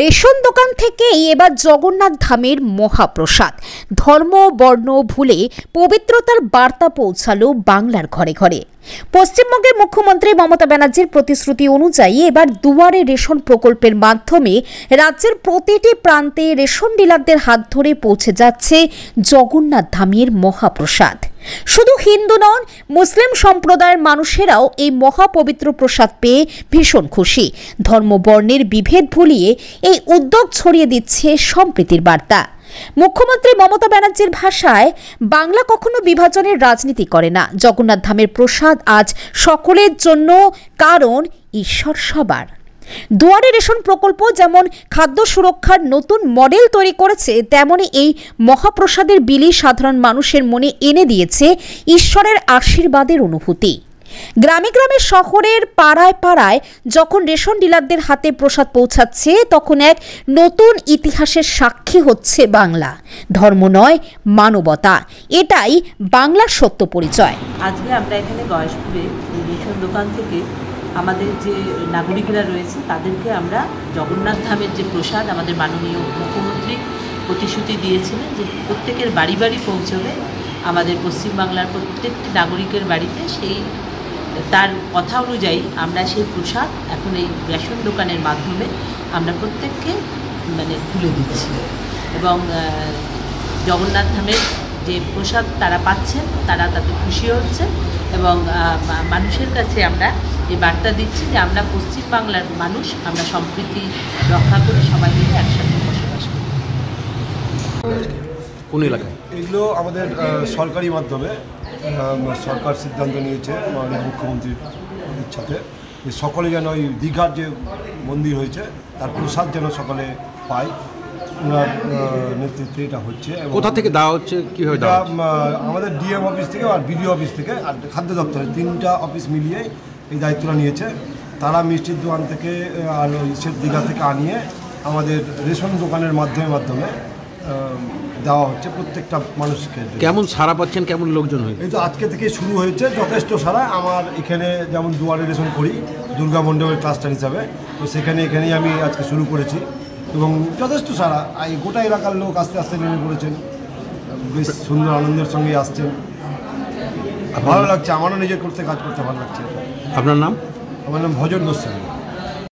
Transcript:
Ration দোকান থেকেই এবার জগন্নাথ ধামের মহাপ্রসাদ। ধর্ম বর্ণ ভুলে পবিত্রতার বার্তা পৌঁছালো বাংলার ঘরে ঘরে। পশ্চিমবঙ্গের মুখ্যমন্ত্রী মমতা ব্যানার্জির প্রতিশ্রুতি অনুযায়ী এবার দুয়ারে রেশন প্রকল্পের মাধ্যমে রাজ্যের প্রতিটি প্রান্তে রেশন ডিলারদের হাত ধরে পৌঁছে যাচ্ছে জগন্নাথ ধামের মহাপ্রসাদ। শুধু হিন্দু নন, মুসলিম সম্প্রদায়ের মানুষেরাও এই মহাপবিত্র প্রসাদ পেয়ে ভীষণ খুশি। ধর্ম বর্ণের বিভেদ ভুলিয়ে এই উদ্যোগ ছড়িয়ে দিচ্ছে সম্প্রীতির বার্তা। মুখ্যমন্ত্রী মমতা ব্যানার্জির ভাষায়, বাংলা কখনো বিভাজনের রাজনীতি করে না। জগন্নাথ ধামের প্রসাদ আজ সকলের জন্য, কারণ ঈশ্বর সবার। দুয়ারে রেশন প্রকল্প যেমন খাদ্য সুরক্ষার নতুন মডেল তৈরি করেছে, তেমনি এই মহাপ্রসাদের বিলি সাধারণ মানুষের মনে এনে দিয়েছে ঈশ্বরের আশীর্বাদের অনুভূতি। গ্রামে গ্রামে, শহরের পাড়ায় পাড়ায় যখন রেশন ডিলারদের হাতে প্রসাদ পৌঁছাচ্ছে, তখন এক নতুন ইতিহাসের সাক্ষী হচ্ছে বাংলা। ধর্ম নয়, মানবতা, এটাই বাংলার সত্য পরিচয়। আজকে আমরা এখানে গয়েশপুরে রেশন দোকান থেকে আমাদের যে নাগরিকরা রয়েছে তাদেরকে আমরা জগন্নাথ ধামের যে প্রসাদ আমাদের মাননীয় মুখ্যমন্ত্রী প্রতিশ্রুতি দিয়েছিলেন যে প্রত্যেকের বাড়ি বাড়ি পৌঁছবে, আমাদের পশ্চিমবাংলার প্রত্যেকটি নাগরিকের বাড়িতে, সেই তার কথা অনুযায়ী আমরা সেই প্রসাদ এখন এই রেশন দোকানের মাধ্যমে আমরা প্রত্যেককে তুলে দিচ্ছি। এবং জগন্নাথ ধামের যে প্রসাদ তারা পাচ্ছেন, তারা তাতে খুশি হচ্ছেন এবং মানুষের কাছে আমরা এই বার্তা দিচ্ছি যে আমরা পশ্চিমবাংলার মানুষ, আমরা সম্প্রীতি রক্ষা করে সবাই মিলে একসাথে বসবাস করি। কোন এলাকায় এগুলো আমাদের সরকারি মাধ্যমে সরকার সিদ্ধান্ত নিয়েছে মাননীয় মুখ্যমন্ত্রীর ইচ্ছাতে, যে সকলে যেন ওই দীঘার যে মন্দির হয়েছে তার প্রসাদ যেন সকলে পায়, ওনার নেতৃত্বে এটা হচ্ছে। কোথা থেকে দেওয়া হচ্ছে, কীভাবে দেওয়া হচ্ছে? আমাদের ডিএম অফিস থেকে আর বিডিও অফিস থেকে আর খাদ্য দপ্তরে, তিনটা অফিস মিলিয়ে এই দায়িত্বটা নিয়েছে। তারা মিষ্টির দোকান থেকে আর দীঘা থেকে আনিয়ে আমাদের রেশন দোকানের মাধ্যমে দেওয়া হচ্ছে প্রত্যেকটা মানুষকে। কেমন সাড়া পাচ্ছেন, কেমন লোকজন হয়? এই তো আজকে থেকে শুরু হয়েছে, যথেষ্ট সাড়া। আমার এখানে যেমন দুয়ারে রেশন করি দুর্গা মণ্ডপের ক্লাস্টার হিসাবে, তো এখানেই আমি আজকে শুরু করেছি এবং যথেষ্ট সাড়া। এই গোটা এলাকার লোক আস্তে আস্তে নেমে পড়েছেন, বেশ সুন্দর আনন্দের সঙ্গে আসছেন। ভালো লাগছে, আমারও নিজের কাজ করতে ভালো লাগছে। আপনার নাম? আমার নাম ভজন গোস্বামী।